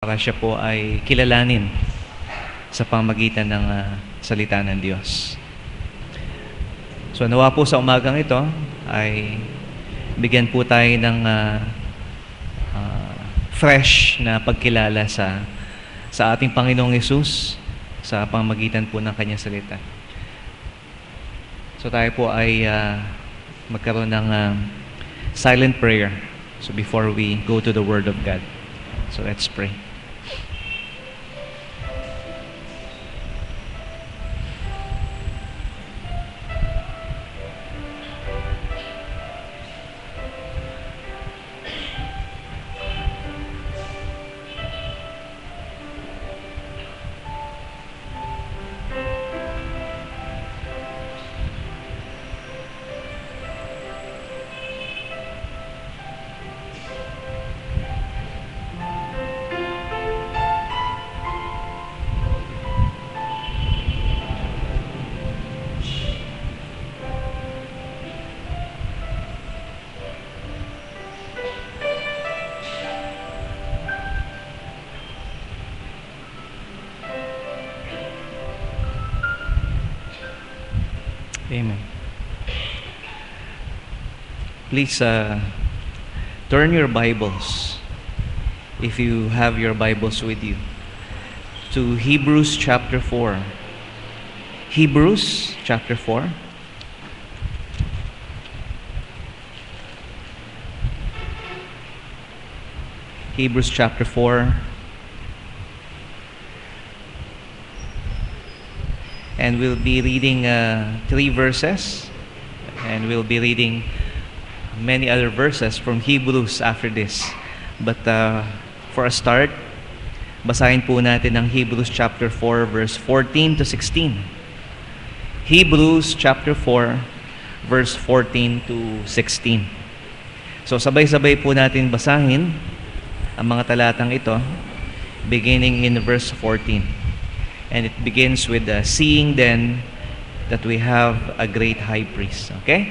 para siya po ay kilalanin sa pamagitan ng salita ng Diyos. So nawa po sa umagang ito ay bigyan po tayo ng fresh na pagkilala sa ating Panginoong Hesus sa pamagitan po ng Kanyang salita. So tayo po ay magkaroon ng silent prayer. So before we go to the Word of God. So let's pray. Amen. Please turn your Bibles, if you have your Bibles with you, to Hebrews chapter 4. Hebrews chapter 4. Hebrews chapter 4. And we'll be reading 3 verses, and we'll be reading many other verses from Hebrews after this. But for a start, basahin po natin ang Hebrews chapter 4 verse 14 to 16. Hebrews chapter 4 verse 14 to 16. So sabay-sabay po natin basahin ang mga talatang ito, beginning in verse 14. And it begins with seeing then that we have a great high priest. Okay?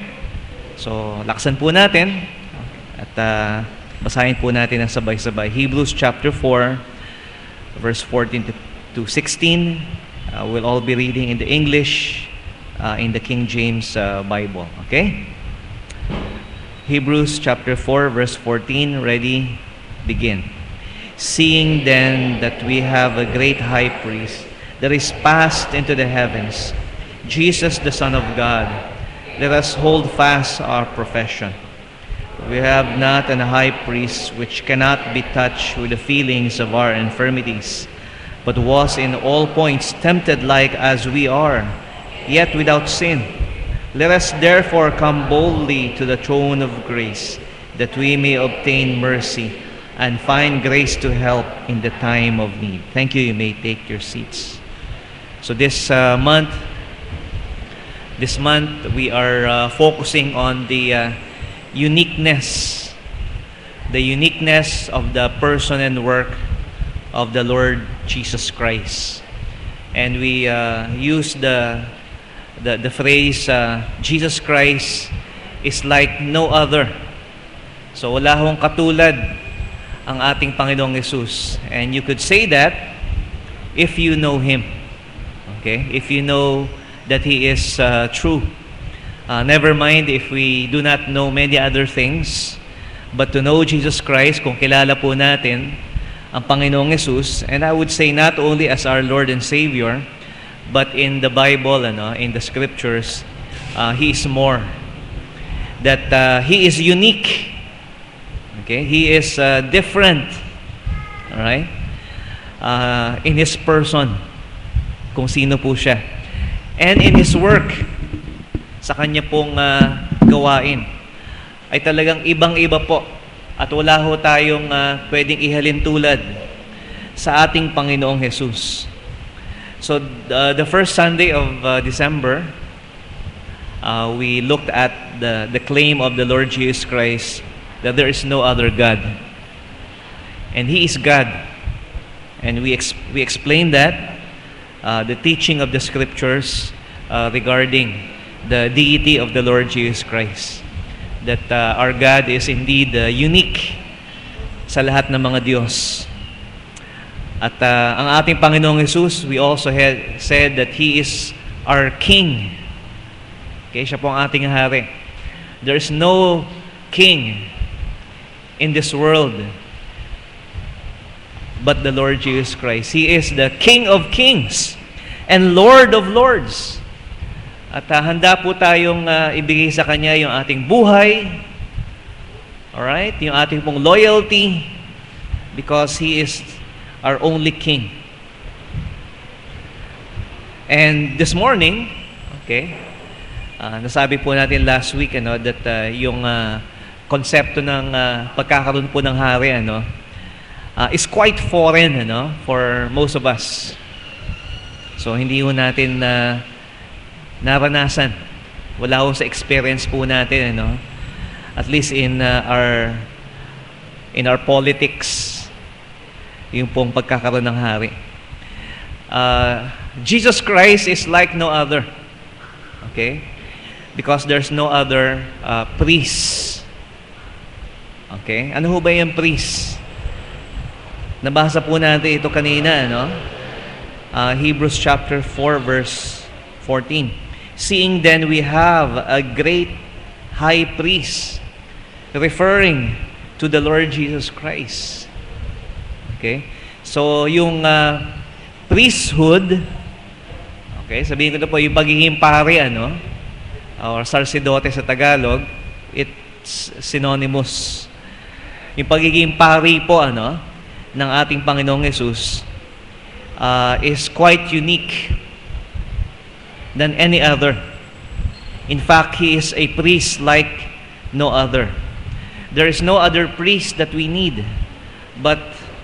So, laksan po natin at basahin po natin ang sabay-sabay. Hebrews chapter 4, verse 14 to 16. We'll all be reading in the English, in the King James Bible. Okay? Hebrews chapter 4, verse 14. Ready? Begin. Seeing then that we have a great high priest that is passed into the heavens, Jesus the Son of God, let us hold fast our profession. We have not an high priest which cannot be touched with the feelings of our infirmities, but was in all points tempted like as we are, yet without sin. Let us therefore come boldly to the throne of grace, that we may obtain mercy and find grace to help in the time of need. Thank you. You may take your seats. So this month we are focusing on the uniqueness of the person and work of the Lord Jesus Christ. And we use the phrase, Jesus Christ is like no other. So wala hong katulad ang ating Panginoong Hesus. And you could say that if you know Him. Okay? If you know that He is true. Never mind if we do not know many other things, but to know Jesus Christ, kung kilala po natin ang Panginoong Hesus, and I would say not only as our Lord and Savior, but in the Bible, in the Scriptures, He is more. That He is unique. Okay? He is different. Alright? In His person, kung sino po siya. And in His work, sa Kanya pong gawain, ay talagang ibang-iba po. At wala ho tayong pwedeng ihalin tulad sa ating Panginoong Hesus. So, the first Sunday of December, we looked at the claim of the Lord Jesus Christ that there is no other God. And He is God. And we explained that, the teaching of the Scriptures regarding the deity of the Lord Jesus Christ. That our God is indeed unique sa lahat ng mga Diyos. At ang ating Panginoong Jesus, we also had said that He is our King. Okay, siya po ang ating hari. There is no king in this world but the Lord Jesus Christ. He is the King of Kings and Lord of Lords. At handa po tayong ibigay sa Kanya yung ating buhay, alright, yung ating pong loyalty, because He is our only King. And this morning, okay, nasabi po natin last week that yung konsepto ng pagkakaroon po ng hari is quite foreign for most of us. So hindi po natin naranasan. Wala po sa experience po natin at least in our politics, yung pong pagkakaroon ng hari. Jesus Christ is like no other. Okay? Because there's no other priest. Okay? Ano ho ba yung priest? Nabasa po natin ito kanina, Hebrews chapter 4 verse 14. Seeing then we have a great high priest, referring to the Lord Jesus Christ. Okay? So, yung priesthood, okay, sabihin ko na po, yung pagiging pari, or sacerdote sa Tagalog, it's synonymous. Yung pagiging pari po, ng ating Panginoong Jesus, is quite unique than any other. In fact, He is a priest like no other. There is no other priest that we need but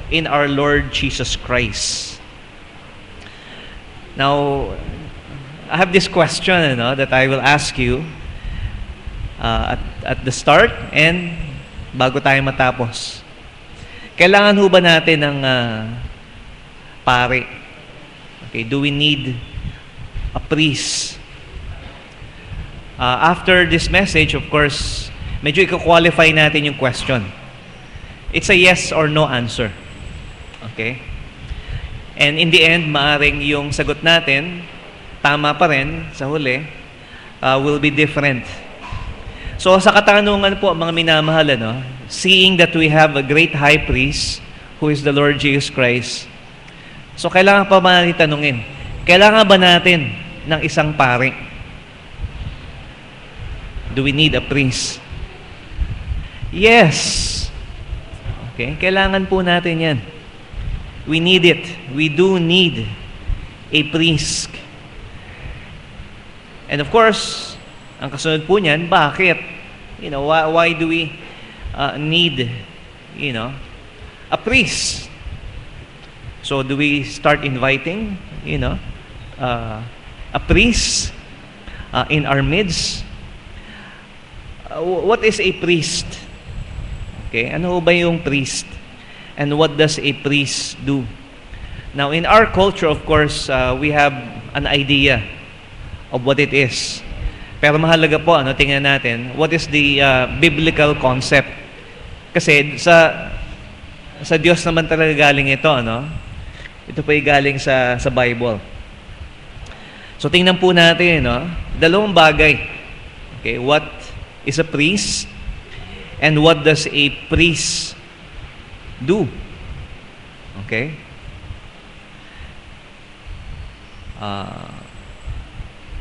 in our Lord Jesus Christ. Now, I have this question that I will ask you at the start and bago tayo matapos. Kailangan ho ba natin ng pari? Okay, do we need a priest? After this message, of course, medyo i-qualify natin yung question. It's a yes or no answer. Okay? And in the end, maaring yung sagot natin, tama pa rin sa huli, will be different. So sa katanungan po, mga minamahal, seeing that we have a great high priest, who is the Lord Jesus Christ, so kailangan pa ba natin tanungin, kailangan ba natin ng isang pari? Do we need a priest? Yes. Okay, kailangan po natin yan. We need it. We do need a priest. And of course, ang kasunod po niyan, bakit? Why do we need, a priest? So do we start inviting, a priest in our midst? What is a priest? Okay, ano ba yung priest? And what does a priest do? Now, in our culture, of course, we have an idea of what it is. Pero mahalaga po, tingnan natin, what is the biblical concept? Kasi sa Diyos naman talaga galing ito, Ito po ay galing sa Bible. So, tingnan po natin, dalawang bagay. Okay, what is a priest? And what does a priest do? Okay?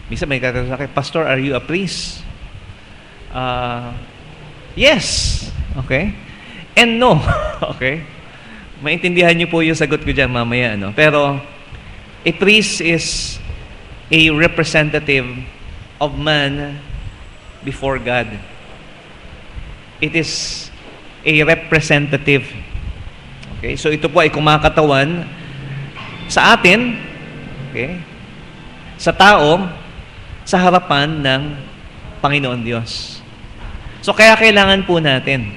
Minsan may tatanong sa akin, Pastor, are you a priest? Yes. Okay? And no. Okay? Maintindihan niyo po yung sagot ko dyan mamaya. Pero, a priest is a representative of man before God. It is a representative. Okay? So, ito po ay kumakatawan sa atin, okay, sa tao, sa harapan ng Panginoon Diyos. So, kaya kailangan po natin,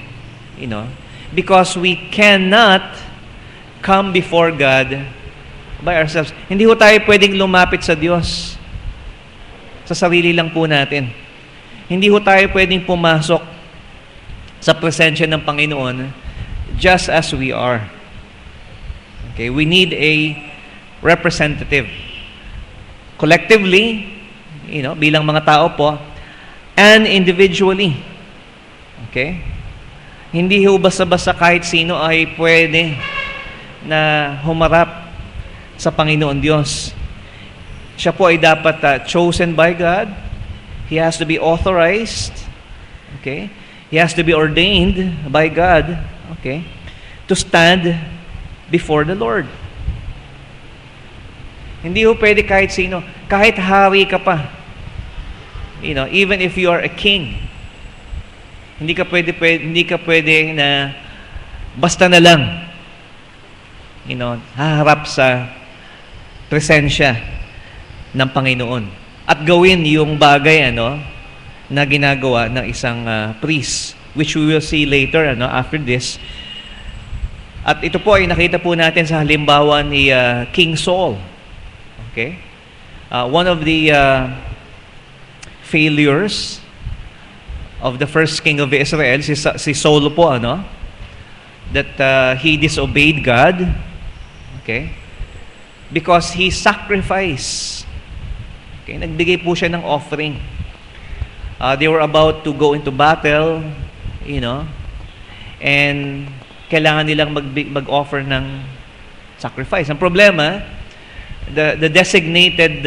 because we cannot come before God by ourselves. Hindi ho tayo pwedeng lumapit sa Diyos sa sarili lang po natin. Hindi ho tayo pwedeng pumasok sa presensya ng Panginoon just as we are. Okay, we need a representative. Collectively, bilang mga tao po, and individually. Okay? Hindi ho basta-basta kahit sino ay pwede na humarap sa Panginoon Diyos. Siya po ay dapat chosen by God. He has to be authorized. Okay? He has to be ordained by God. Okay? To stand before the Lord. Hindi ho pwede kahit sino. Kahit hari ka pa. Even if you are a king. Hindi ka pwede na basta na lang haharap sa presensya ng Panginoon at gawin yung bagay na ginagawa ng isang priest, which we will see later after this. At ito po ay nakita po natin sa halimbawa ni King Saul. Okay? One of the failures of the first king of Israel, si Saul po, that he disobeyed God. Okay? Because he sacrificed. Okay? Nagbigay po siya ng offering. They were about to go into battle, and kailangan nilang mag-offer ng sacrifice. Ang problema, the designated,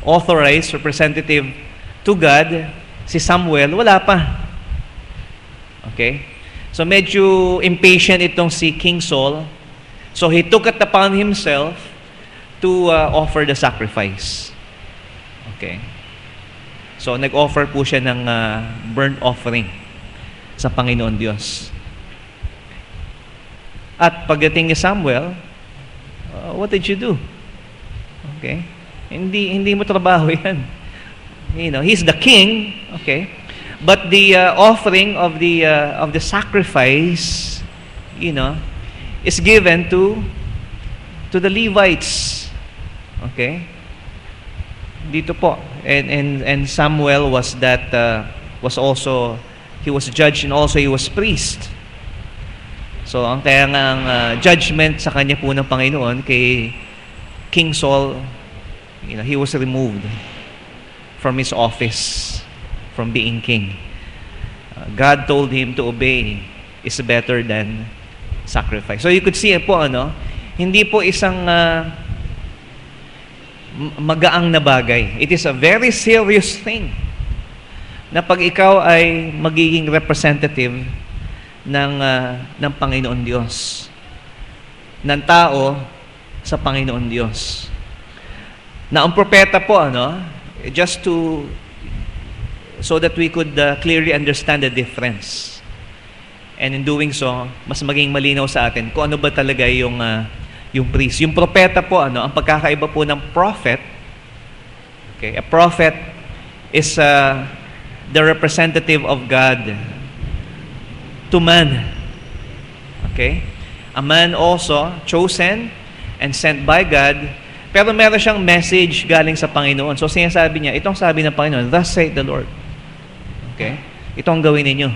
authorized representative to God, si Samuel, wala pa. Okay? So medyo impatient itong si King Saul. So he took it upon himself to offer the sacrifice. Okay? So nag-offer po siya ng burnt offering sa Panginoon Diyos. At pagdating ni Samuel, what did you do? Okay? Hindi mo trabaho yan. He's the king, okay? But the offering of the sacrifice, is given to the Levites. Okay? Dito po. And Samuel was he was judge and also he was priest. So, ang kaya nga judgment sa kanya po ng Panginoon kay King Saul, he was removed from his office, from being king. God told him to obey is better than sacrifice. So, you could see po, hindi po isang magaang na bagay. It is a very serious thing na pag ikaw ay magiging representative ng Panginoon Diyos, ng tao sa Panginoon Diyos. Na ang propeta po, just so that we could clearly understand the difference. And in doing so, mas maging malinaw sa atin kung ano ba talaga yung priest. Yung propeta po, ang pagkakaiba po ng prophet, okay, a prophet is the representative of God to man. Okay? A man also chosen and sent by God, pero meron siyang message galing sa Panginoon. So sinasabi niya, itong sabi ng Panginoon, thus saith the Lord. Okay? Itong gawin ninyo.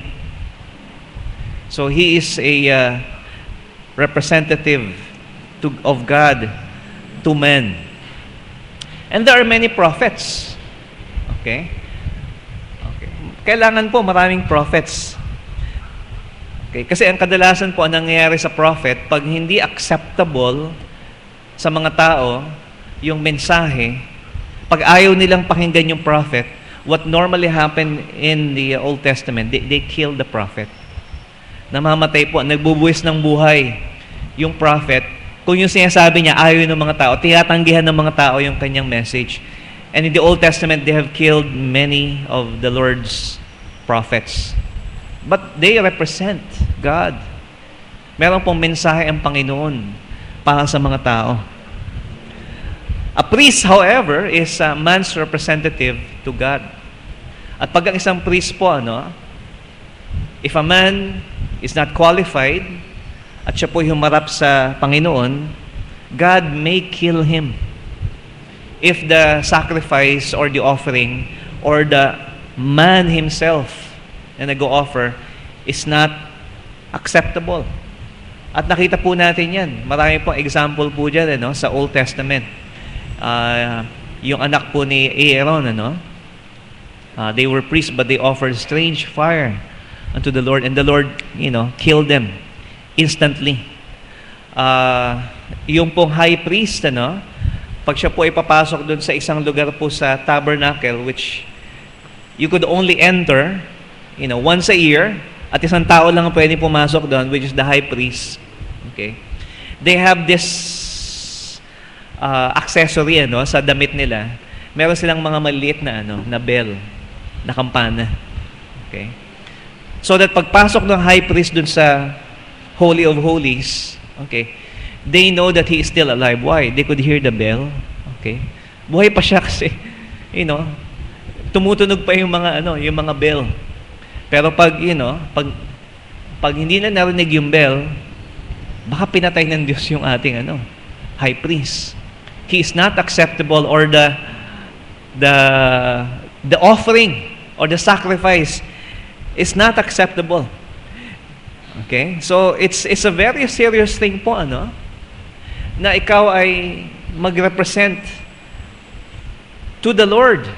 So he is a representative of God to men. And there are many prophets. Okay? Kailangan po maraming prophets. Okay? Kasi ang kadalasan po ang nangyayari sa prophet, pag hindi acceptable sa mga tao yung mensahe, pag ayaw nilang pakinggan yung prophet, what normally happened in the Old Testament, they killed the prophet. Namamatay po, nagbubuwis ng buhay yung prophet. Kung yung sinasabi niya, ayaw ng mga tao, tinatanggihan ng mga tao yung kanyang message. And in the Old Testament, they have killed many of the Lord's prophets. But they represent God. Meron pong mensahe ang Panginoon para sa mga tao. A priest, however, is a man's representative to God. At pag ang isang priest po, if a man is not qualified at siya po humarap sa Panginoon, God may kill him if the sacrifice or the offering or the man himself na nag-o-offer is not acceptable. At nakita po natin yan. Marami pong example po dyan sa Old Testament. Yung anak po ni Aaron, they were priests but they offered strange fire unto the Lord, and the Lord, killed them instantly. Yung pong high priest, pag siya po ay papasok doon sa isang lugar po sa tabernacle, which you could only enter, once a year, at isang tao lang ang pwede pumasok doon, which is the high priest. Okay? They have this accessory, sa damit nila. Meron silang mga maliit na bell, na kampana. Okay? So that pagpasok ng high priest dun sa Holy of Holies, okay, they know that he is still alive. Why? They could hear the bell. Okay? Buhay pa siya kasi, tumutunog pa yung mga bell. Pero pag hindi na narinig yung bell, baka pinatay ng Diyos yung ating high priest. He is not acceptable, or the offering or the sacrifice is not acceptable. Okay? So it's a very serious thing po na ikaw ay mag-represent to the Lord,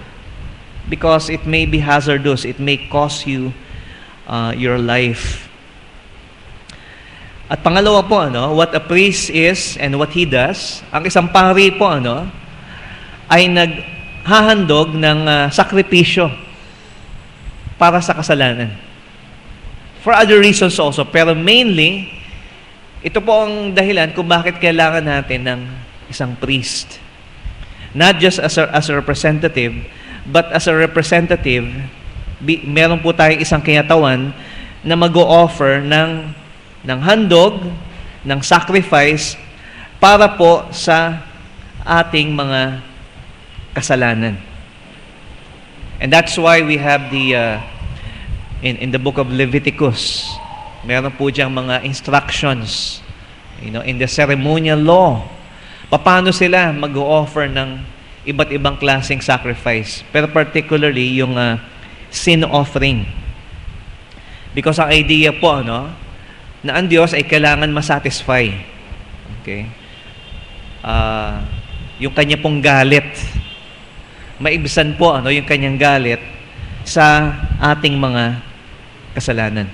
because it may be hazardous, it may cost you your life. At pangalawa po, what a priest is and what he does. Ang isang pari po, ay naghahandog ng sakripisyo para sa kasalanan. For other reasons also, pero mainly, ito po ang dahilan kung bakit kailangan natin ng isang priest. Not just as a representative, but as a representative, meron po tayong isang kinatawan na mag-o-offer ng handog, ng sacrifice, para po sa ating mga kasalanan. And that's why we have in the book of Leviticus, meron po diyang mga instructions, in the ceremonial law, paano sila mag-o-offer ng iba't ibang klaseng sacrifice, pero particularly yung sin offering. Because ang idea po, na ang Diyos ay kailangan masatisfy. Okay? Yung kanya pong galit, maibsan po yung kanyang galit sa ating mga kasalanan.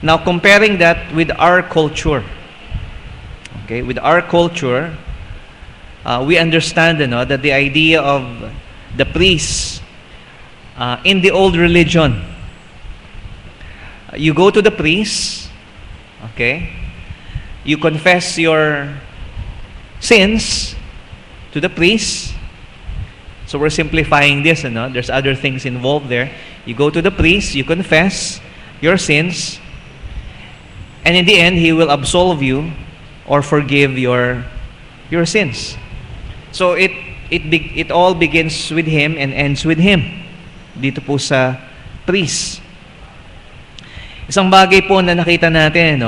Now, comparing that with our culture, okay, with our culture, we understand that the idea of the priests in the old religion, you go to the priest, okay, you confess your sins to the priest. So we're simplifying this, there's other things involved there. You go to the priest, you confess your sins, and in the end, he will absolve you or forgive your sins. So it all begins with him and ends with him. Dito po sa priest. Isang bagay po na nakita natin,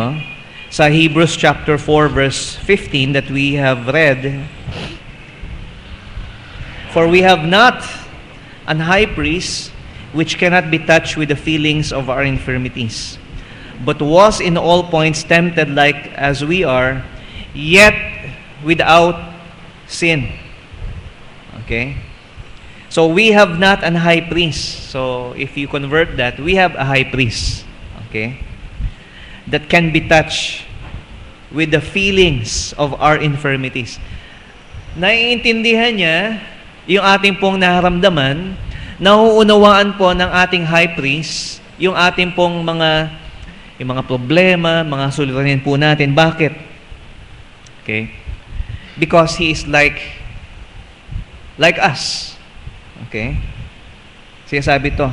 sa Hebrews chapter 4 verse 15 that we have read, for we have not an high priest which cannot be touched with the feelings of our infirmities, but was in all points tempted like as we are, yet without sin. Okay? So we have not an high priest. So if you convert that, we have a high priest. Okay? That can be touched with the feelings of our infirmities. Naiintindihan niya yung ating pong nararamdaman, nauunawaan po ng ating high priest yung ating pong mga problema, mga suliranin po natin. Bakit? Okay? Because he is like us. Okay? Sinasabi to,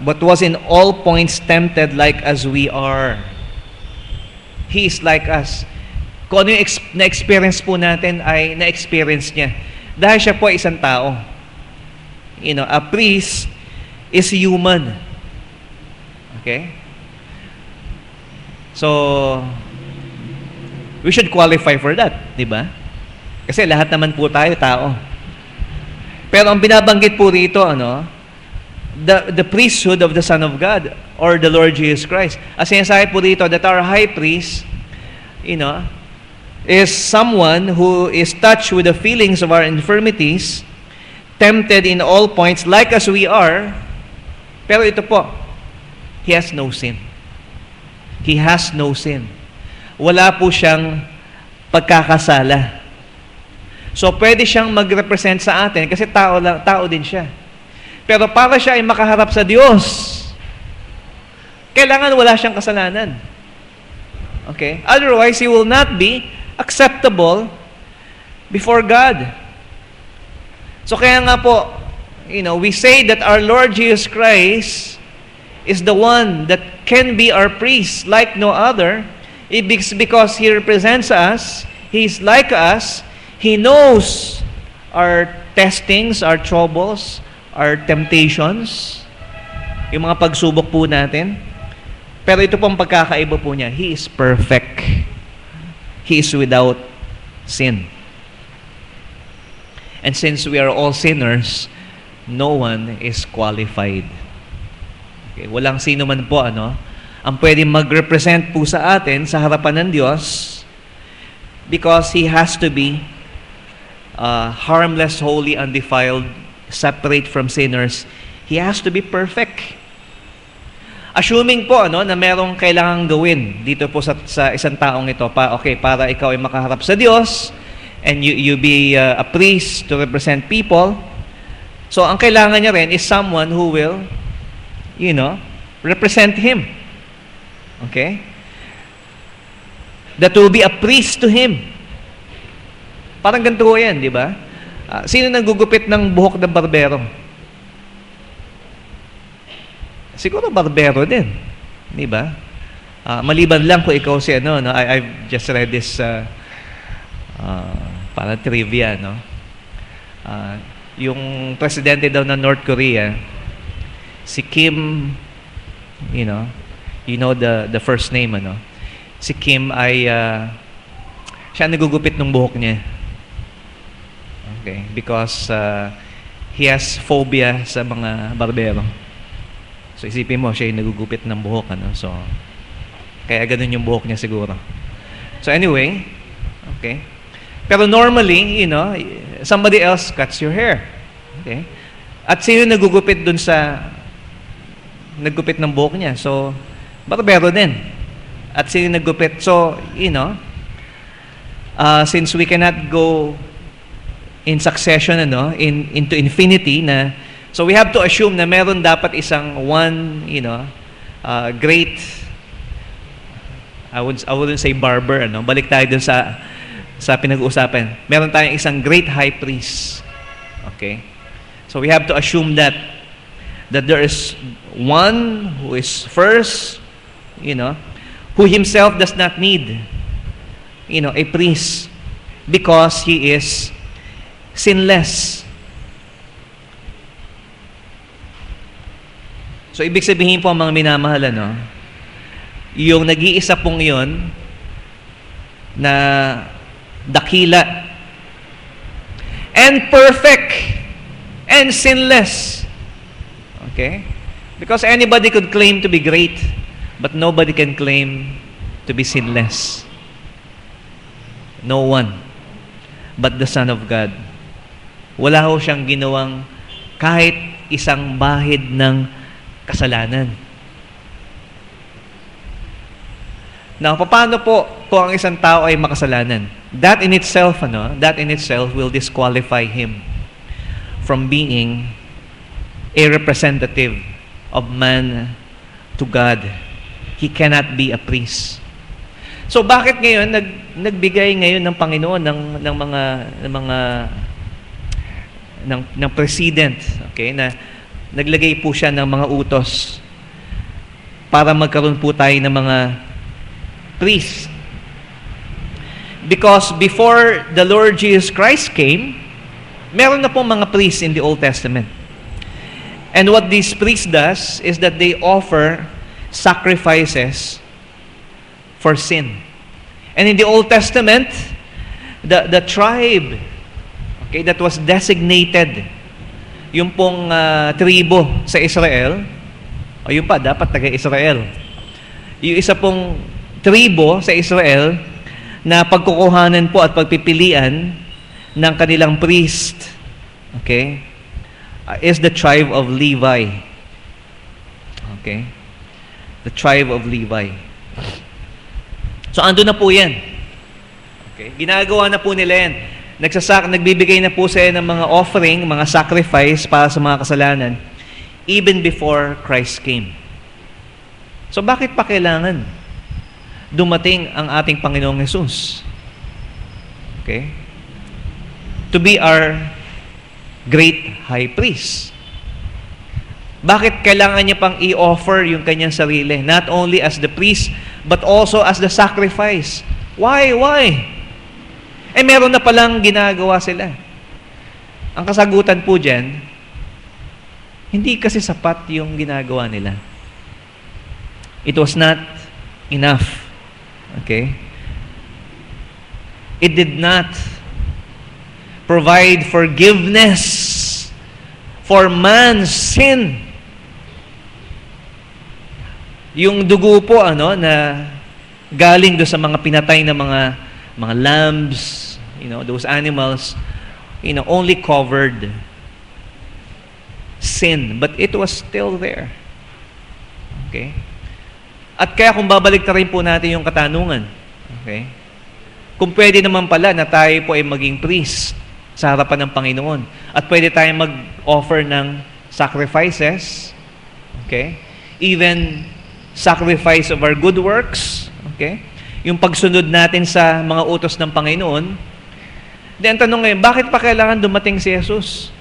but was in all points tempted like as we are. He is like us. Kung ano yung na-experience po natin ay na-experience niya. Dahil siya po ay isang tao. A priest is human. Okay? So, we should qualify for that, di ba? Kasi lahat naman po tayo tao. Pero ang binabanggit po rito, the priesthood of the Son of God or the Lord Jesus Christ. As sinasabi po dito, that our high priest, is someone who is touched with the feelings of our infirmities, tempted in all points, like as we are, pero ito po, He has no sin. He has no sin. Wala po siyang pagkakasala. So, pwede siyang mag-represent sa atin kasi tao din siya. Pero para siya ay makaharap sa Diyos, kailangan wala siyang kasalanan. Okay? Otherwise, He will not be acceptable before God. So, kaya nga po, we say that our Lord Jesus Christ is the one that can be our priest like no other. It's because He represents us, He's like us, He knows our testings, our troubles, our temptations, yung mga pagsubok po natin. Pero ito pong pagkakaiba po niya, He is perfect. He is without sin. And since we are all sinners, no one is qualified. Okay, walang sino man po ang pwedeng mag-represent po sa atin sa harapan ng Diyos, because He has to be harmless, holy, undefiled, separate from sinners. He has to be perfect. Assuming po na merong kailangang gawin dito po sa isang taong ito para ikaw ay makaharap sa Diyos and you be a priest to represent people. So ang kailangan niya rin is someone who will represent Him. Okay? That will be a priest to Him. Parang ganito yan, di ba? Sino nagugupit ng buhok ng barbero? Siguro barbero din. Di ba? Maliban lang kung ikaw si I've just read this parang trivia, yung presidente daw ng North Korea, si Kim, the first name, si Kim ay siya nagugupit ng buhok niya. Okay, because he has phobia sa mga barbero. So isipin mo, siya yung nagugupit ng buhok, so kaya ganun yung buhok niya siguro. So anyway, okay. Pero normally, somebody else cuts your hair. Okay? At sino nagugupit dun naggupit ng buhok niya? So, barbero din. At sino naggupit? So, since we cannot go in succession, into infinity so we have to assume na meron dapat isang great, I wouldn't say barber, balik tayo dun sa pinag-uusapan. Meron tayong isang great high priest. Okay? So we have to assume that there is one who is first, who himself does not need, a priest because he is sinless. So ibig sabihin po, mga minamahal, yung nag-iisa pong yun na dakila and perfect and sinless. Okay? Because anybody could claim to be great, but nobody can claim to be sinless. No one but the Son of God. Wala ho siyang ginawang kahit isang bahid ng kasalanan. Now, paano po kung ang isang tao ay makasalanan? That in itself will disqualify him from being a representative of man to God. He cannot be a priest. So bakit ngayon nagbigay ngayon ng Panginoon ng president, okay, na naglagay po siya ng mga utos para magkaroon po tayo ng mga priests. Because before the Lord Jesus Christ came, meron na pong mga priests in the Old Testament. And what these priests does is that they offer sacrifices for sin. And in the Old Testament, the tribe, okay, that was designated, yung pong tribo sa Israel, O yun pa, dapat taga-Israel. Yung isa pong tribo sa Israel na pagkukuhanan po at pagpipilian ng kanilang priest, okay, is the tribe of Levi. Okay? The tribe of Levi. So, ando na po yan. Okay? Ginagawa na po nila yan. Nagbibigay na po sila ng mga offering, mga sacrifice para sa mga kasalanan even before Christ came. So, bakit pa kailangan dumating ang ating Panginoong Hesus? Okay? To be our great high priest. Bakit kailangan niya pang i-offer yung kanyang sarili? Not only as the priest, but also as the sacrifice. Why? Meron na palang ginagawa sila. Ang kasagutan po dyan, hindi kasi sapat yung ginagawa nila. It was not enough. Okay? It did not provide forgiveness for man's sin. Yung dugo po na galing do sa mga pinatay na mga lambs, those animals, only covered sin, but it was still there. Okay? At kaya kung babalik na rin po natin yung katanungan, okay? Kung pwede naman pala na tayo po ay maging priest sa harapan ng Panginoon at pwede tayong mag-offer ng sacrifices, okay? Even sacrifice of our good works, okay? Yung pagsunod natin sa mga utos ng Panginoon. Then tanong ngayon, bakit pa kailangan dumating si Jesus?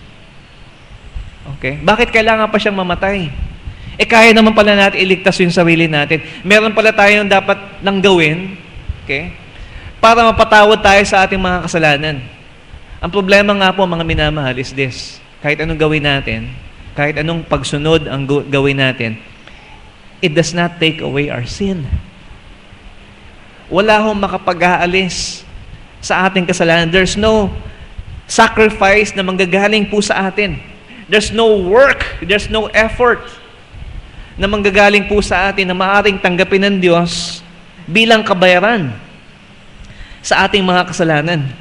Okay? Bakit kailangan pa siyang mamatay? Kaya naman pala natin iligtas yung sarili natin. Meron pala tayong dapat nang gawin, okay? Para mapatawad tayo sa ating mga kasalanan. Ang problema nga po, mga minamahal, is this. Kahit anong gawin natin, kahit anong pagsunod ang gawin natin, it does not take away our sin. Wala hong makapag-aalis sa ating kasalanan. There's no sacrifice na manggagaling po sa atin. There's no work, there's no effort na manggagaling po sa atin na maaaring tanggapin ng Diyos bilang kabayaran sa ating mga kasalanan.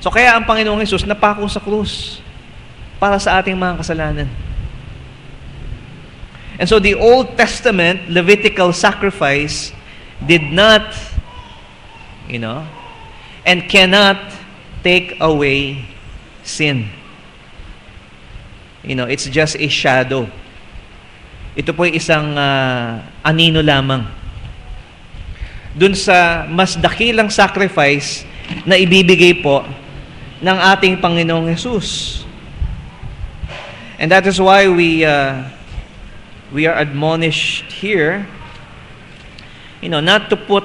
So kaya ang Panginoong Hesus napako sa krus para sa ating mga kasalanan. And so the Old Testament Levitical sacrifice did not, and cannot take away sin. It's just a shadow. Ito po ay isang anino lamang dun sa mas dakilang sacrifice na ibibigay po ng ating Panginoong Hesus. And that is why we are admonished here, not to put,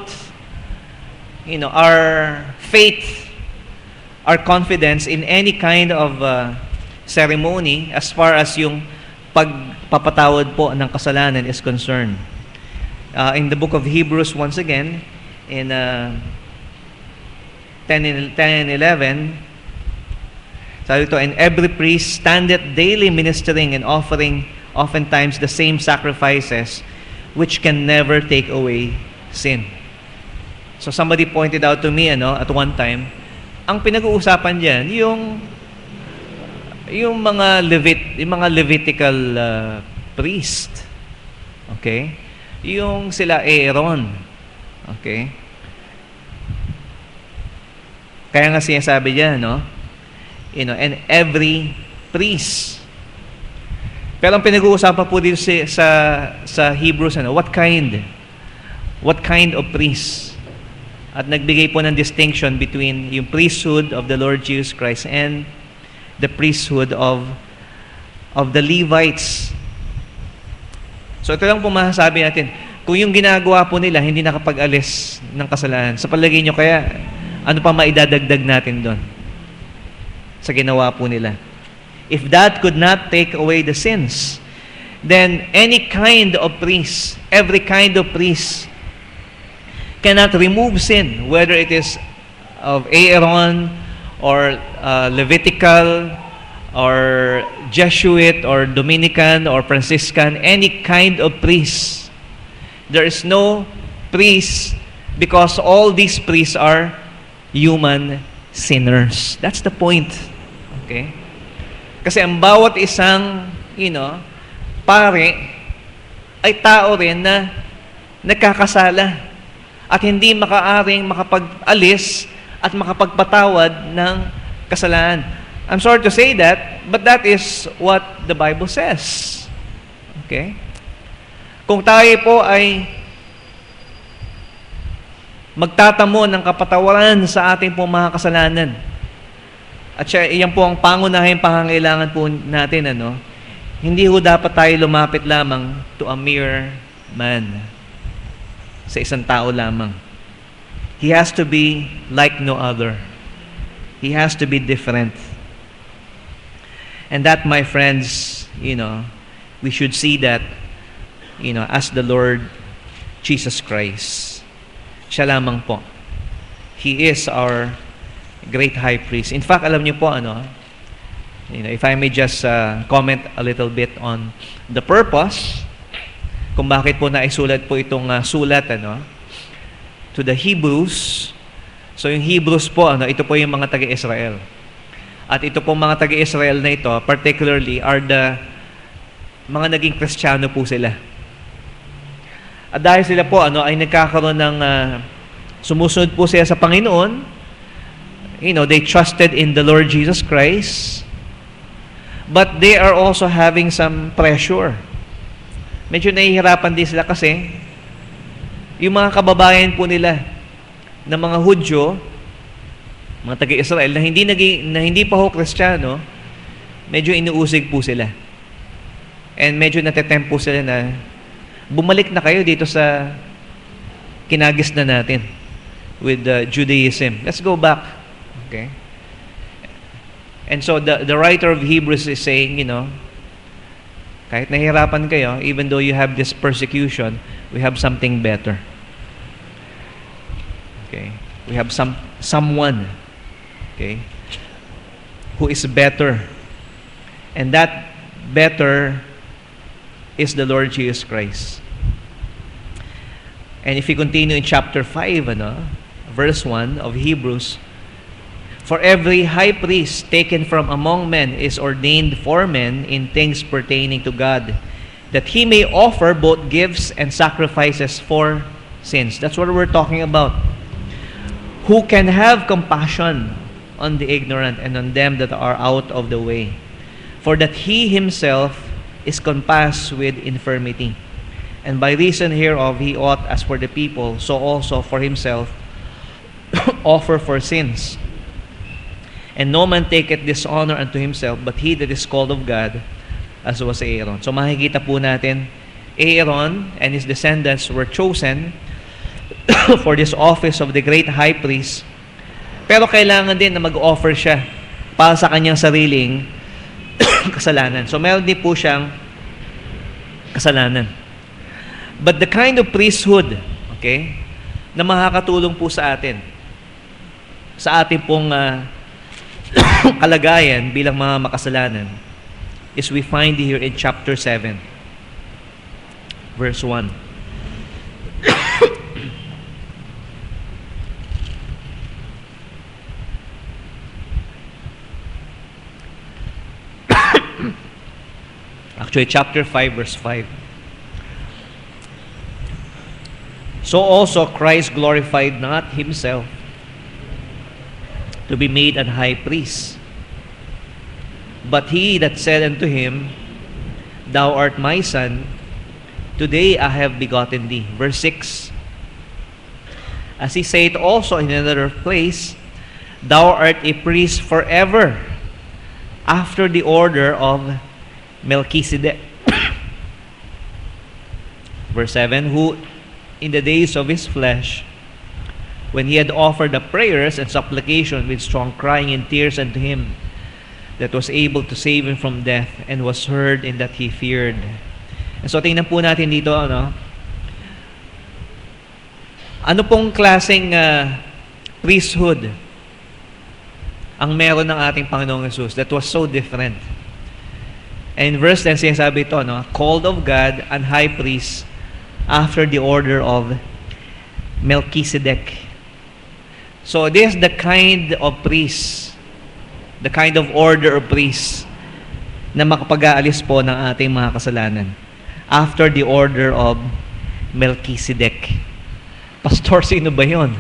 our faith, our confidence in any kind of ceremony as far as yung pagpapatawad po ng kasalanan is concerned. In the book of Hebrews, once again, in 10 and 11, sabi ito, and every priest standeth daily ministering and offering oftentimes the same sacrifices which can never take away sin. So somebody pointed out to me, at one time, ang pinag-uusapan diyan yung mga Levitical priest. Okay? Yung sila Aaron. Okay? Kaya nga sinasabi diyan, and every priest. Pero ang pinag-uusapan po dito sa Hebrews, what kind of priest? At nagbigay po ng distinction between yung priesthood of the Lord Jesus Christ and the priesthood of the Levites. So ito lang po masasabi natin, kung yung ginagawa po nila hindi nakapag-alis ng kasalanan, sa palagay nyo kaya, ano pa maidadagdag natin doon sa ginawa po nila? If that could not take away the sins, then any kind of priest, every kind of priest, cannot remove sin, whether it is of Aaron or Levitical or Jesuit or Dominican or Franciscan, any kind of priest. There is no priest because all these priests are human sinners. That's the point. Okay? Kasi ang bawat isang, pare ay tao rin na nagkakasala at hindi makaaring makapag-alis at makapagpatawad ng kasalanan. I'm sorry to say that, but that is what the Bible says. Okay? Kung tayo po ay magtatamo ng kapatawaran sa ating pong mga kasalanan, at iyan po ang pangunahing pangangailangan po natin, hindi ho dapat tayo lumapit lamang to a mere man, sa isang tao lamang. He has to be like no other. He has to be different. And that, my friends, we should see that, as the Lord Jesus Christ. Siya lamang po. He is our great high priest. In fact, alam niyo po, if I may just comment a little bit on the purpose, kung bakit po naisulat po itong sulat, to the Hebrews. So yung Hebrews po, ito po yung mga taga-Israel. At ito pong mga taga-Israel na ito, particularly, are the mga naging Kristiyano po sila. At dahil sila po, ay nagkakaroon ng, sumusunod po sila sa Panginoon, they trusted in the Lord Jesus Christ, but they are also having some pressure. Medyo nahihirapan din sila kasi, yung mga kababayan po nila na mga Hudyo, mga taga-Israel na hindi pa ho Kristiyano, medyo inuusig po sila. And medyo natetempt po sila na bumalik na kayo dito sa kinagis na natin with Judaism. Let's go back. Okay? And so the writer of Hebrews is saying, kahit nahihirapan kayo, even though you have this persecution, we have something better. Okay? We have someone, okay, who is better. And that better is the Lord Jesus Christ. And if you continue in chapter 5, verse 1 of Hebrews, for every high priest taken from among men is ordained for men in things pertaining to God, that he may offer both gifts and sacrifices for sins. That's what we're talking about. Who can have compassion on the ignorant and on them that are out of the way, for that he himself is compassed with infirmity. And by reason hereof he ought, as for the people, so also for himself, offer for sins. And no man taketh dishonor unto himself, but he that is called of God, as was Aaron. So makikita po natin, Aaron and his descendants were chosen for this office of the great high priest. Pero kailangan din na mag-offer siya para sa kanyang sariling kasalanan. So meron din po siyang kasalanan. But the kind of priesthood, okay, na makakatulong po sa atin, sa ating pong kalagayan bilang mga makasalanan, is we find here in chapter 7, verse 1. Actually, chapter 5, verse 5. So also Christ glorified not himself to be made an high priest, but he that said unto him, Thou art my son, today I have begotten thee. Verse 6. As he saith also in another place, Thou art a priest forever, after the order of Melchizedek. Verse 7, who in the days of his flesh, when he had offered the prayers and supplication with strong crying and tears unto him, that was able to save him from death, and was heard in that he feared. And so tingnan po natin dito, ano pong klaseng priesthood ang meron ng ating Panginoong Jesus that was so different. And in verse 10, sinasabi ito, no? Called of God and high priest after the order of Melchizedek. So this is the kind of priest, the kind of order of priest na makapag-aalis po ng ating mga kasalanan. After the order of Melchizedek. Pastor, sino ba yun?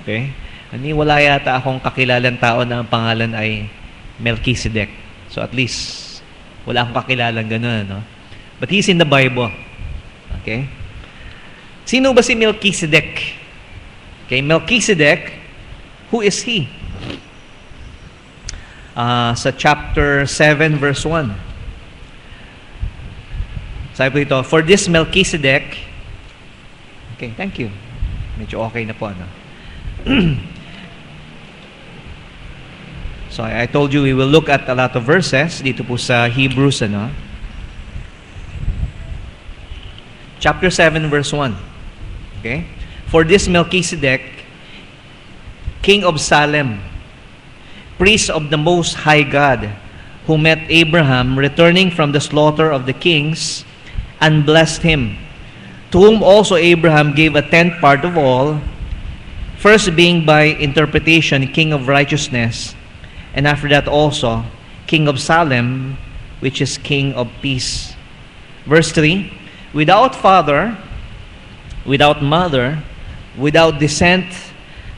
Okay? Wala yata akong kakilalang tao na ang pangalan ay Melchizedek. So at least, wala akong kakilalang gano'n, no? But he's in the Bible. Okay? Sino ba si Melchizedek? Okay, Melchizedek, who is he? Sa chapter 7, verse 1. Sabi po ito, for this Melchizedek, okay, thank you. Medyo okay na po, ano? So I told you we will look at a lot of verses dito po sa Hebrews, ano? Chapter 7, verse 1. Okay? For this Melchizedek, king of Salem, priest of the Most High God, who met Abraham returning from the slaughter of the kings, and blessed him, to whom also Abraham gave a tenth part of all, first being by interpretation king of righteousness, and after that also king of Salem, which is king of peace. Verse 3, without father, without mother, without descent,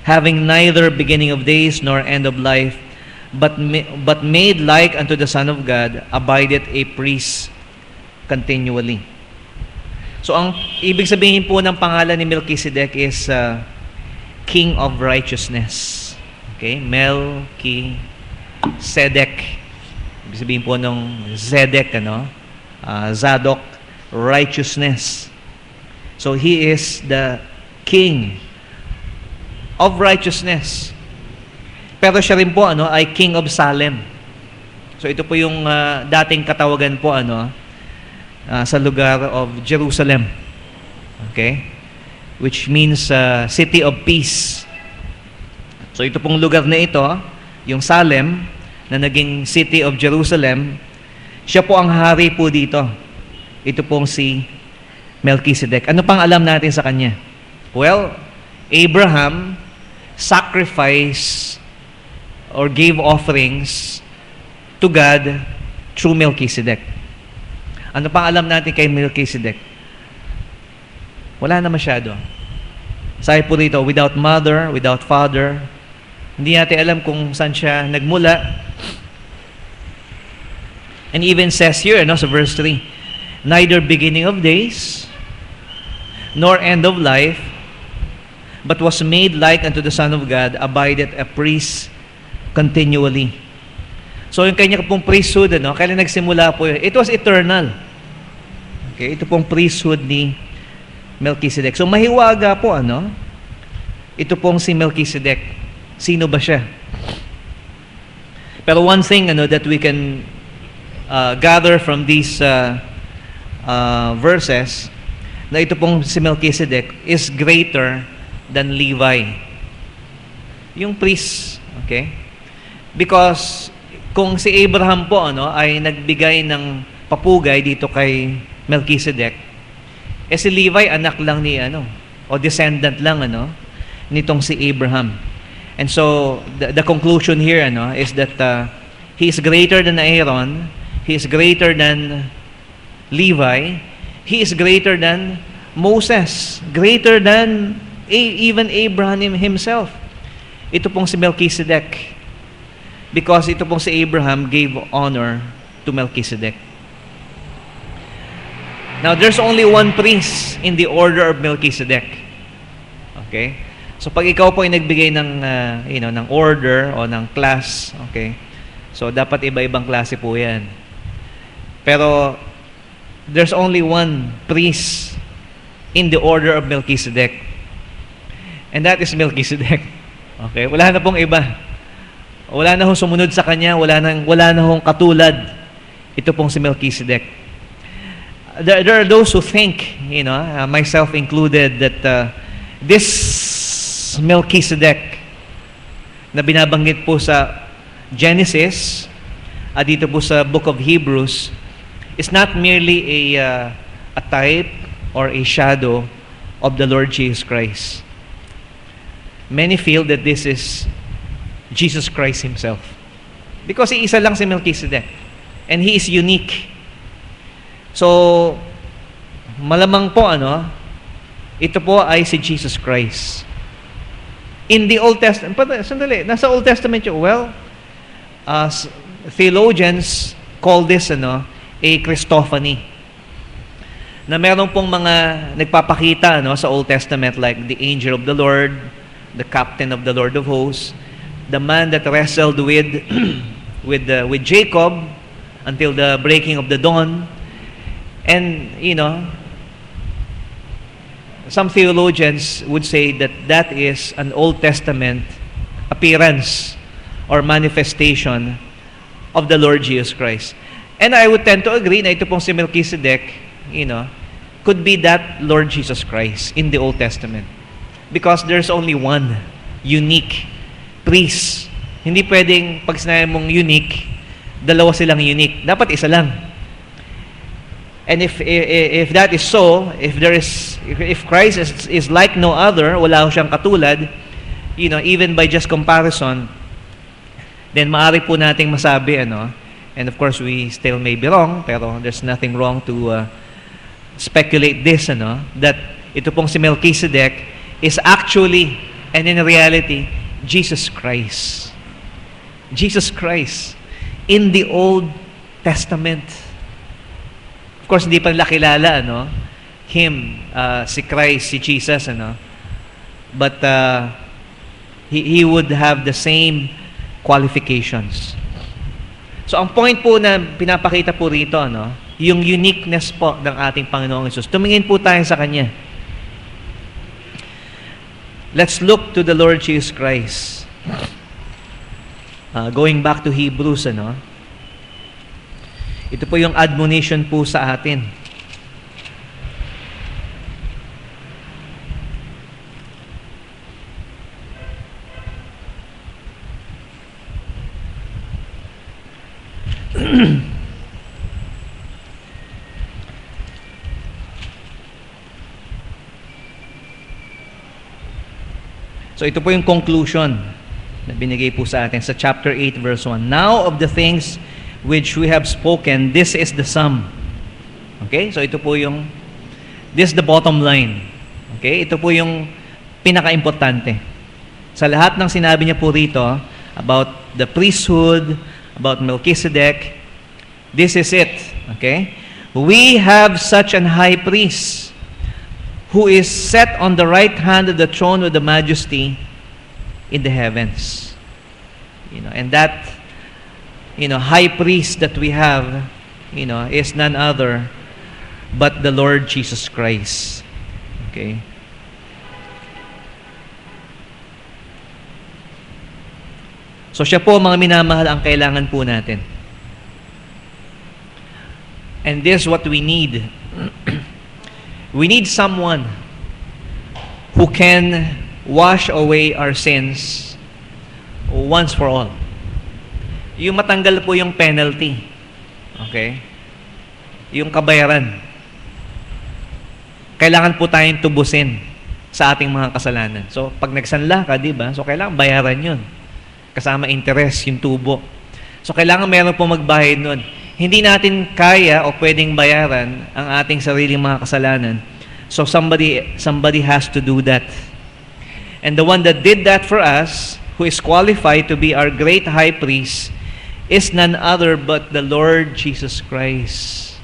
having neither beginning of days nor end of life, but made like unto the Son of God, abideth a priest continually. So ang ibig sabihin po ng pangalan ni Melchizedek is King of Righteousness. Okay? Melchizedek. Ibig sabihin po ng Zedek, ano? Zadok, righteousness. So he is the King of Righteousness. Pero siya rin po ay King of Salem. So ito po yung dating katawagan po sa lugar of Jerusalem. Okay? Which means city of peace. So ito pong lugar na ito, yung Salem, na naging city of Jerusalem, siya po ang hari po dito. Ito pong si Melchizedek. Ano pang alam natin sa kanya? Well, Abraham sacrificed or gave offerings to God through Melchizedek. Ano pang alam natin kay Melchizedek? Wala na masyado. Sabi po dito, without mother, without father, hindi natin alam kung saan siya nagmula. And even says here, sa verse 3, neither beginning of days, nor end of life, but was made like unto the Son of God, abideth a priest continually. So yung kanya pong priesthood, kailan nagsimula po yun? It was eternal. Okay, ito pong priesthood ni Melchizedek. So mahiwaga po, ito pong si Melchizedek. Sino ba siya? Pero one thing that we can gather from these verses, na ito pong si Melchizedek is greater than Levi. Yung priest, okay? Because kung si Abraham po ay nagbigay ng papugay dito kay Melchizedek, si Levi anak lang ni o descendant lang nitong si Abraham. And so the conclusion here is that he is greater than Aaron, he is greater than Levi, he is greater than Moses, greater than even Abraham himself. Ito pong si Melchizedek. Because ito pong si Abraham gave honor to Melchizedek. Now, there's only one priest in the order of Melchizedek. Okay? So, pag ikaw po ay nagbigay ng, ng order o ng class, okay? So, dapat iba-ibang klase po yan. Pero, there's only one priest in the order of Melchizedek. And that is Melchizedek. Okay? Wala na pong iba. Wala na hong sumunod sa kanya, wala na hong katulad. Ito pong si Melchizedek. There are those who think, myself included, that this Melchizedek na binabanggit po sa Genesis at dito po sa book of Hebrews is not merely a type or a shadow of the Lord Jesus Christ. Many feel that this is Jesus Christ Himself. Because iisa lang si Melchizedek. And He is unique. So, malamang po, ito po ay si Jesus Christ. In the Old Testament, sandali, nasa Old Testament yun, theologians call this, a Christophany. Na meron pong mga nagpapakita, sa Old Testament, like the angel of the Lord, the captain of the Lord of hosts, the man that wrestled with with Jacob until the breaking of the dawn. And, some theologians would say that that is an Old Testament appearance or manifestation of the Lord Jesus Christ. And I would tend to agree na ito pong si Melchizedek, could be that Lord Jesus Christ in the Old Testament. Because there's only one unique priest. Hindi pwedeng pag sinabi mong unique, dalawa silang unique. Dapat isa lang. And if that is so, if Christ is like no other, wala siyang katulad, even by just comparison, then maaari po nating masabi, and of course we still may be wrong, pero there's nothing wrong to speculate this, that ito pong si Melchizedek is actually, and in reality, Jesus Christ. Jesus Christ in the Old Testament. Of course, hindi pa nila kilala, Him, si Christ, si Jesus, But he would have the same qualifications. So, ang point po na pinapakita po rito, yung uniqueness po ng ating Panginoong Hesus. Tumingin po tayo sa Kanya. Let's look to the Lord Jesus Christ. Going back to Hebrews, ito po yung admonition po sa atin. So ito po yung conclusion na binigay po sa atin sa chapter 8 verse 1. Now of the things which we have spoken, this is the sum. Okay? So ito po yung, this is the bottom line. Okay? Ito po yung pinaka-importante. Sa lahat ng sinabi niya po rito about the priesthood, about Melchizedek, this is it. Okay? We have such an high priest who is set on the right hand of the throne of the majesty in the heavens. And that, high priest that we have, is none other but the Lord Jesus Christ. Okay? So siya po, mga minamahal, ang kailangan po natin. And this is what we need. We need someone who can wash away our sins once for all. Yung matanggal po yung penalty. Okay? Yung kabayaran. Kailangan po tayong tubusin sa ating mga kasalanan. So, pag nagsanla ka, di ba? So, kailangan bayaran yun. Kasama interest, yung tubo. So, kailangan meron po magbayad nun. Hindi natin kaya o pwedeng bayaran ang ating sariling mga kasalanan. So somebody has to do that. And the one that did that for us, who is qualified to be our great high priest, is none other but the Lord Jesus Christ.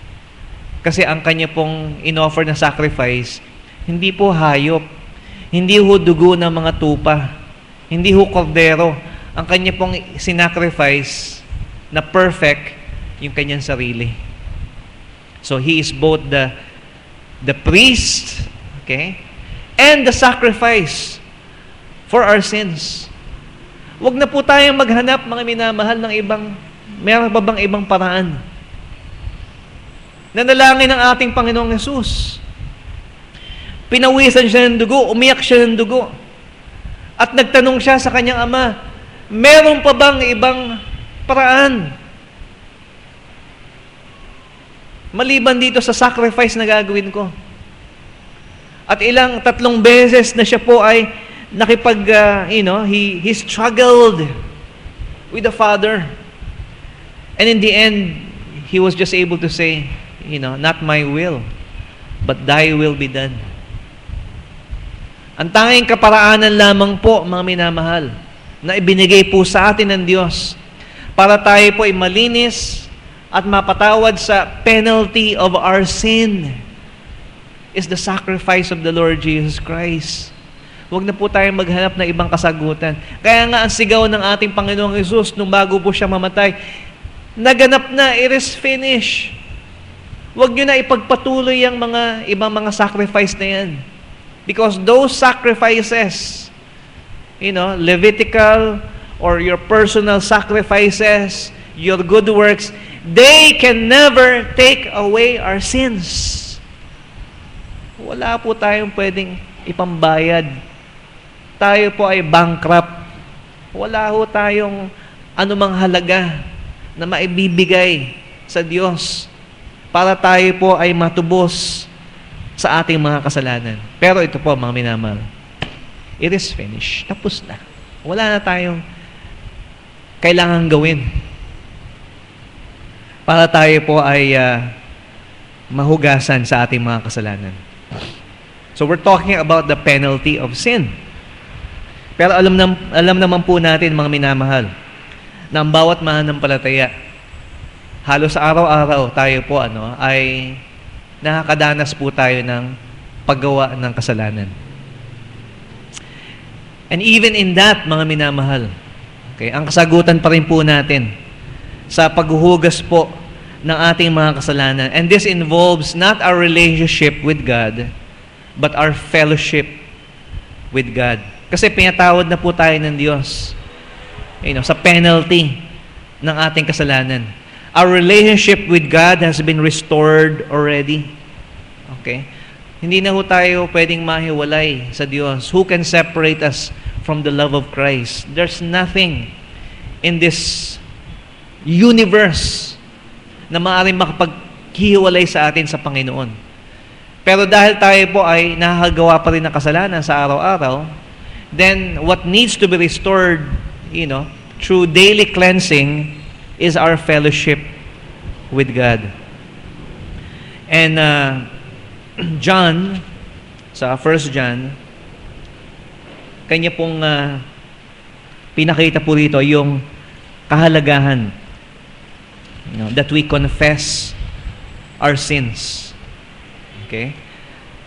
Kasi ang kanya pong inoffer na sacrifice, hindi po hayop, hindi ho dugo ng mga tupa, hindi ho kordero. Ang kanya pong sinacrifice na perfect, yung kanyang sarili. So he is both the priest, okay, and the sacrifice for our sins. Huwag na po tayong maghanap, mga minamahal, ng meron pa bang ibang paraan? Nanalangin ng ating Panginoong Hesus. Pinawisan siya ng dugo, umiyak siya ng dugo. At nagtanong siya sa kanyang ama, meron pa bang ibang paraan. Maliban dito sa sacrifice na gagawin ko. At 3 beses na siya po ay he struggled with the Father. And in the end, he was just able to say, not my will, but thy will be done. Ang tanging kaparaanan lamang po, mga minamahal, na ibinigay po sa atin ng Diyos para tayo po ay malinis at mapatawad sa penalty of our sin is the sacrifice of the Lord Jesus Christ. Huwag na po tayong maghanap ng ibang kasagutan. Kaya nga ang sigaw ng ating Panginoong Hesus nung bago po siya mamatay, naganap na, it is finished. Huwag nyo na ipagpatuloy ang mga ibang mga sacrifice na yan. Because those sacrifices, Levitical or your personal sacrifices, your good works, they can never take away our sins. Wala po tayong pwedeng ipambayad. Tayo po ay bankrupt. Wala po tayong anumang halaga na maibibigay sa Diyos para tayo po ay matubos sa ating mga kasalanan. Pero ito po, mga minamahal, it is finished. Tapos na. Wala na tayong kailangan gawin para tayo po ay mahugasan sa ating mga kasalanan. So we're talking about the penalty of sin. Pero alam naman po natin, mga minamahal, na ang bawat mananampalataya, halos araw-araw tayo po ay nakakadanas po tayo ng paggawa ng kasalanan. And even in that, mga minamahal, ang kasagutan pa rin po natin sa paghuhugas po ng ating mga kasalanan. And this involves not our relationship with God, but our fellowship with God. Kasi pinatawad na po tayo ng Diyos sa penalty ng ating kasalanan. Our relationship with God has been restored already. Okay? Hindi na ho tayo pwedeng mahiwalay sa Diyos. Who can separate us from the love of Christ? There's nothing in this universe na maaaring makapaghiwalay sa atin sa Panginoon. Pero dahil tayo po ay nakakagawa pa rin ng kasalanan sa araw-araw, then what needs to be restored, through daily cleansing is our fellowship with God. And John, sa 1 John, kanya pong pinakita po rito yung kahalagahan that we confess our sins. Okay?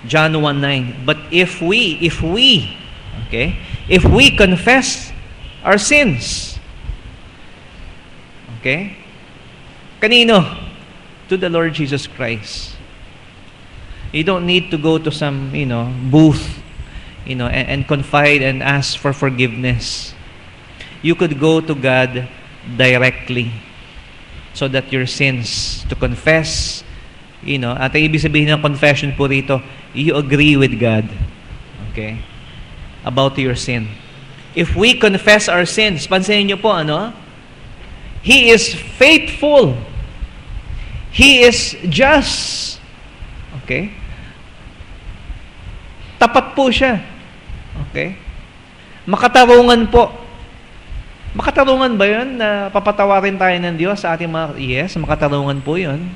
John 1:9. But if we confess our sins, okay? Kanino? To the Lord Jesus Christ. You don't need to go to some, booth, and confide and ask for forgiveness. You could go to God directly so that your sins, to confess, at ibig sabihin ng confession po rito, you agree with God, okay, about your sin. If we confess our sins, pansinin niyo po, He is faithful. He is just. Okay? Tapat po siya. Okay? Makatarungan po. Makatarungan ba yun na papatawarin tayo ng Diyos sa ating mga... Yes, makatarungan po yun.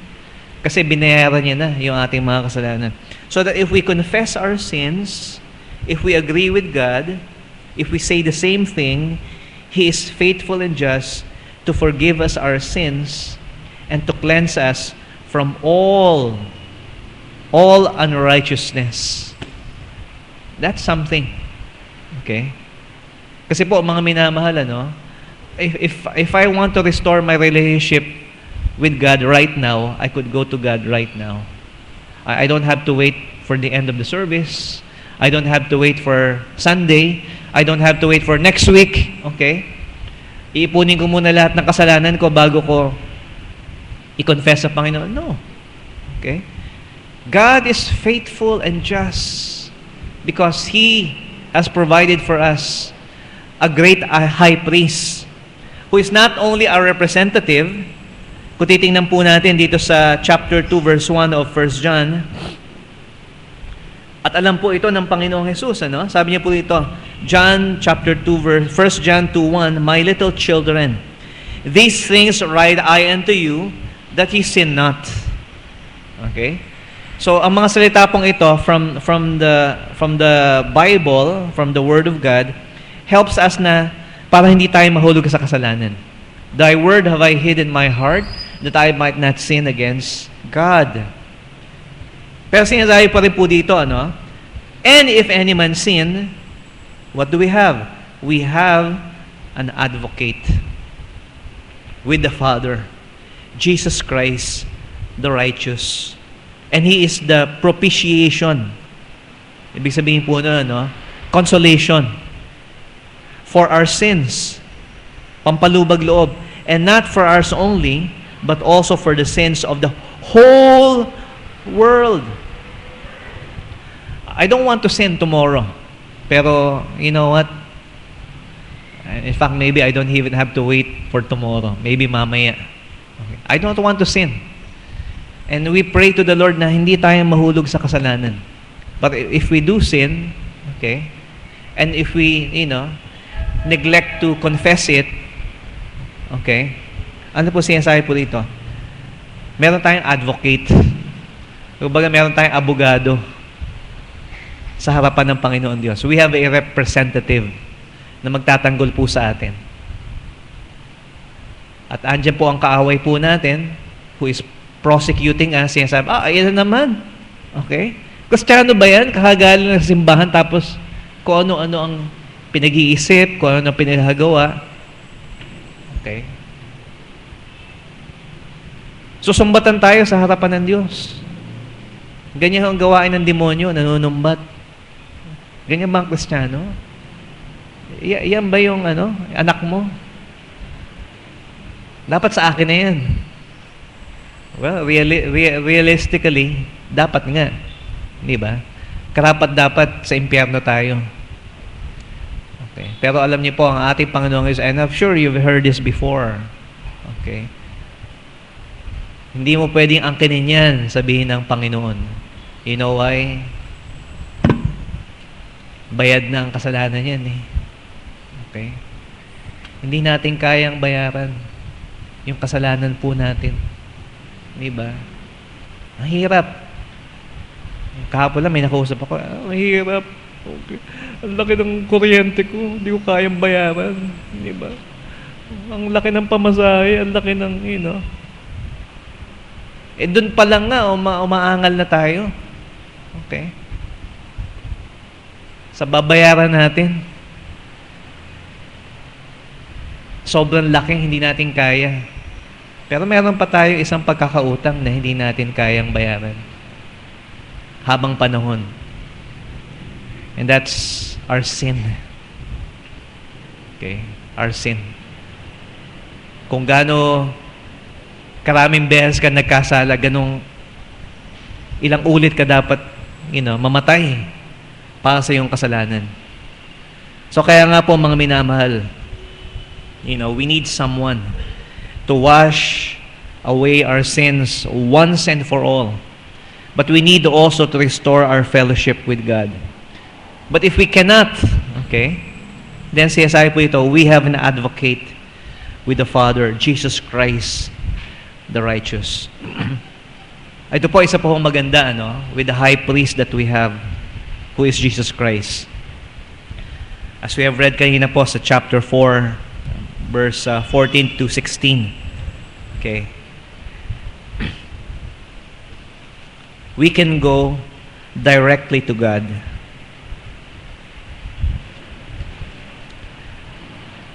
Kasi binayaran niya na yung ating mga kasalanan. So that if we confess our sins, if we agree with God, if we say the same thing, He is faithful and just to forgive us our sins and to cleanse us from all unrighteousness. That's something. Okay? Kasi po, mga minamahal, if I want to restore my relationship with God right now, I could go to God right now. I don't have to wait for the end of the service. I don't have to wait for Sunday. I don't have to wait for next week. Okay? Iipunin ko muna lahat ng kasalanan ko bago ko i-confess sa Panginoon. No. Okay? God is faithful and just because He has provided for us a great high priest who is not only our representative, kung titingnan po natin dito sa chapter 2 verse 1 of 1 John, at alam po ito ng Panginoong Jesus, ano? Sabi niya po ito, John chapter 2 verse 1 John 2:1, "My little children, these things write I unto you, that ye sin not." Okay? So ang mga salita pong ito from the Bible, from the Word of God, helps us na para hindi tayo mahulog sa kasalanan. "Thy word have I hid in my heart, that I might not sin against God." Pero sinasabi pa rin po dito, ano? "And if any man sin," what do we have? We have an advocate with the Father, Jesus Christ, the righteous. And He is the propitiation. Ibig sabihin po na, no? Consolation for our sins. Pampalubag loob. And not for ours only, but also for the sins of the whole world. I don't want to sin tomorrow. Pero, you know what? In fact, maybe I don't even have to wait for tomorrow. Maybe mamaya. Okay. I don't want to sin. And we pray to the Lord na hindi tayo mahulog sa kasalanan. But if we do sin, okay, and if we, neglect to confess it, okay, ano po sinasabi po dito? Meron tayong advocate. Kumbaga, meron tayong abogado sa harapan ng Panginoon Diyos. We have a representative na magtatanggol po sa atin. At andyan po ang kaaway po natin who is prosecuting us. Sinasabi, ayan na naman. Okay? Kristiyano ba yan? Kakagaling ng simbahan tapos kung ano-ano ang pinag-iisip, kung ano ang pinagagawa. Okay? Susumbatan tayo sa harapan ng Diyos. Ganyan ang gawain ng demonyo, nanunumbat. Ganyan ba ang Kristiyano? Yan ba yung anak mo? Dapat sa akin na yan. Well, realistically, dapat nga. Di ba? Karapat-dapat sa impyerno tayo. Okay. Pero alam niyo po, ang ating Panginoon is, and I'm sure you've heard this before. Okay. Hindi mo pwedeng angkinin yan, sabihin ng Panginoon. You know why? Bayad na ang kasalanan yan eh. Okay? Hindi natin kayang bayaran yung kasalanan po natin. Di ba? Ang hirap. Kahapon lang may nakausap ako, ang hirap. Okay. Ang laki ng kuryente ko, hindi ko kayang bayaran. Di ba? Ang laki ng pamasahe, ang laki ng, doon pa lang nga, umaangal na tayo. Okay? Sa babayaran natin. Sobrang laking hindi natin kaya. Pero meron pa tayo isang pagkakautang na hindi natin kayang bayaran. Habang panahon. And that's our sin. Okay? Our sin. Kung gaano karaming beses ka nagkasala, ganong ilang ulit ka dapat, mamatay para sa iyong kasalanan. So kaya nga po mga minamahal, we need someone to wash away our sins once and for all. But we need also to restore our fellowship with God. But if we cannot, okay, then sinasabi po ito, we have an advocate with the Father, Jesus Christ, the righteous. Ito po isa po maganda, with the high priest that we have, who is Jesus Christ. As we have read kanina po sa chapter 4, verse 14 to 16. Okay. We can go directly to God.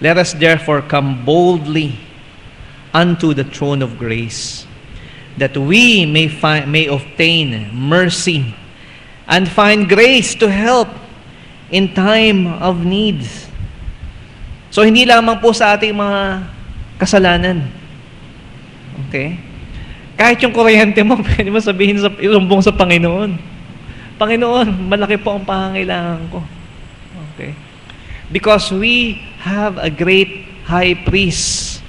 Let us therefore come boldly unto the throne of grace, that we may obtain mercy and find grace to help in time of need. So, hindi lamang po sa ating mga kasalanan. Okay? Kahit yung kuryente mo, pwede mo sabihin, ilumbong sa Panginoon. Panginoon, malaki po ang pangangailangan ko. Okay? Because we have a great high priest.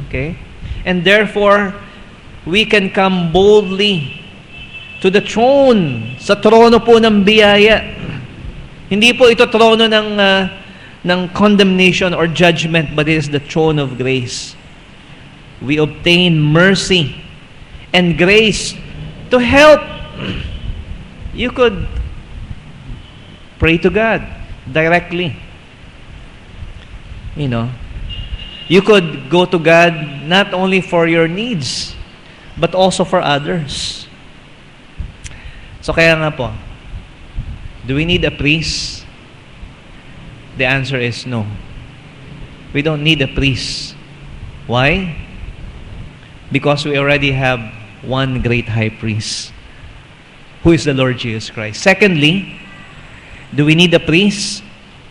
Okay? And therefore, we can come boldly to the throne, sa trono po ng biyaya. Hindi po ito trono ng condemnation or judgment, but it is the throne of grace. We obtain mercy and grace to help. You could pray to God directly. You know, you could go to God not only for your needs, but also for others. So kaya nga po, do we need a priest? The answer is no. We don't need a priest. Why? Because we already have one great high priest, who is the Lord Jesus Christ. Secondly, do we need a priest?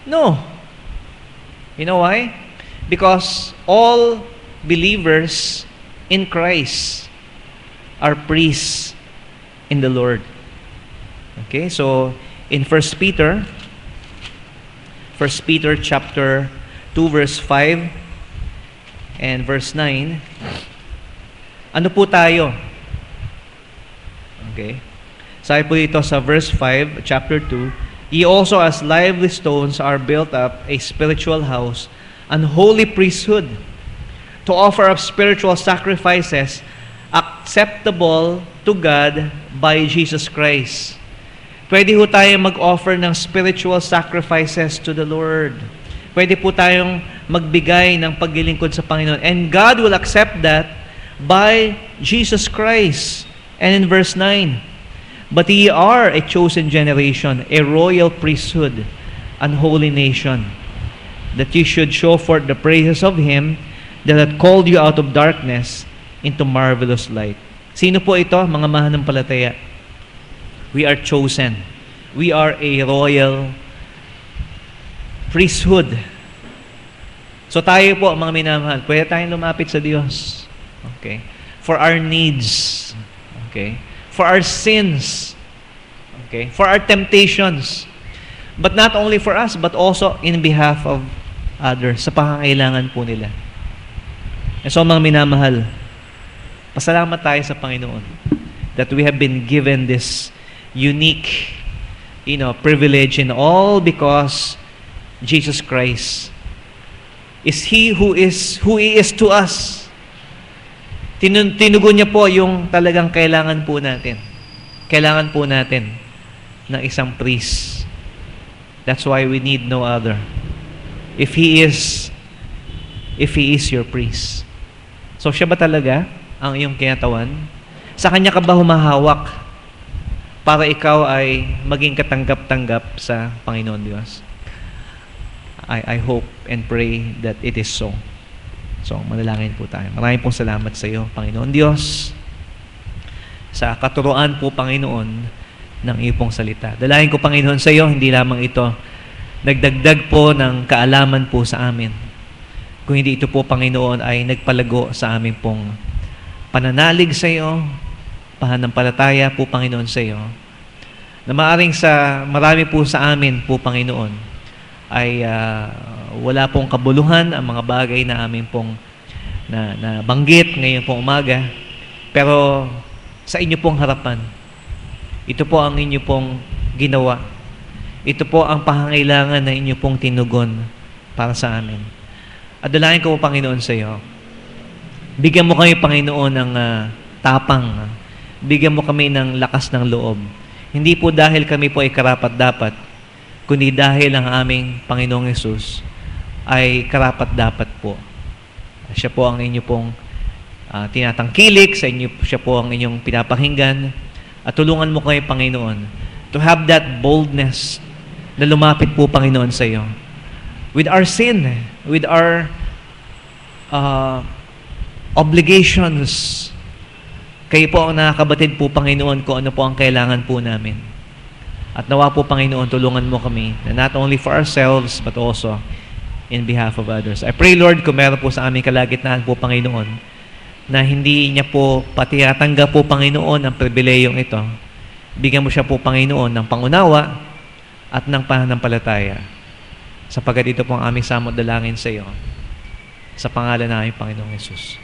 No. You know why? Because all believers in Christ are priests in the Lord. Okay, so in 1 Peter chapter 2 verse 5 and verse 9, ano po tayo? Okay. Sabi po dito sa verse 5, chapter 2, ye also as lively stones are built up a spiritual house, an holy priesthood, to offer up spiritual sacrifices acceptable to God by Jesus Christ. Pwede po tayong mag-offer ng spiritual sacrifices to the Lord. Pwede po tayong magbigay ng paglilingkod sa Panginoon. And God will accept that by Jesus Christ. And in verse 9, but ye are a chosen generation, a royal priesthood, an holy nation, that ye should show forth the praises of Him that hath called you out of darkness into marvelous light. Sino po ito, mga mananampalataya? We are chosen. We are a royal priesthood. So tayo po, mga minamahal, pwede tayong lumapit sa Diyos. Okay? For our needs. Okay? For our sins. Okay? For our temptations. But not only for us, but also in behalf of others, sa pangangailangan po nila. And so, mga minamahal, pasalamat tayo sa Panginoon that we have been given this unique, privilege, and all because Jesus Christ is He who He is to us. Tinugon niya po yung talagang kailangan po natin. Kailangan po natin ng isang priest. That's why we need no other. If He is your priest. So siya ba talaga ang iyong kinatawan? Sa Kanya ka ba humahawak para ikaw ay maging katanggap-tanggap sa Panginoon Diyos? I hope and pray that it is so. So, manalangin po tayo. Maraming pong salamat sa iyo, Panginoon Diyos, sa katuruan po, Panginoon, ng iyo pong salita. Dalahin ko, Panginoon, sa iyo, hindi lamang ito nagdagdag po ng kaalaman po sa amin. Kung hindi ito po, Panginoon, ay nagpalago sa amin pong pananalig sa iyo, pananampalataya po, Panginoon, sa iyo, na maaring sa marami po sa amin po, Panginoon, ay wala pong kabuluhan ang mga bagay na amin pong na banggit ngayon pong umaga. Pero sa inyo pong harapan, ito po ang inyo pong ginawa. Ito po ang pangangailangan na inyo pong tinugon para sa amin. At dalangin ko po, Panginoon, sa iyo. Bigyan mo kami, Panginoon, ng tapang. Bigyan mo kami ng lakas ng loob. Hindi po dahil kami po ay karapat-dapat, kundi dahil ang aming Panginoong Hesus ay karapat-dapat po. Siya po ang inyo pong tinatangkilik, siya po ang inyong pinapakinggan, at tulungan mo kayo, Panginoon, to have that boldness na lumapit po, Panginoon, sa iyo. With our sin, with our obligations, kayo po ang nakakabatid po, Panginoon, kung ano po ang kailangan po namin. At nawa po, Panginoon, tulungan mo kami na not only for ourselves, but also in behalf of others. I pray, Lord, kung meron po sa aming kalagitnaan po, Panginoon, na hindi niya po pati tatanggap po, Panginoon, ang pribileyong ito. Bigyan mo siya po, Panginoon, ng pangunawa at ng pananampalataya. Sapagkat ito po ang aming samot dalangin sa iyo. Sa pangalan namin, Panginoong Yesus.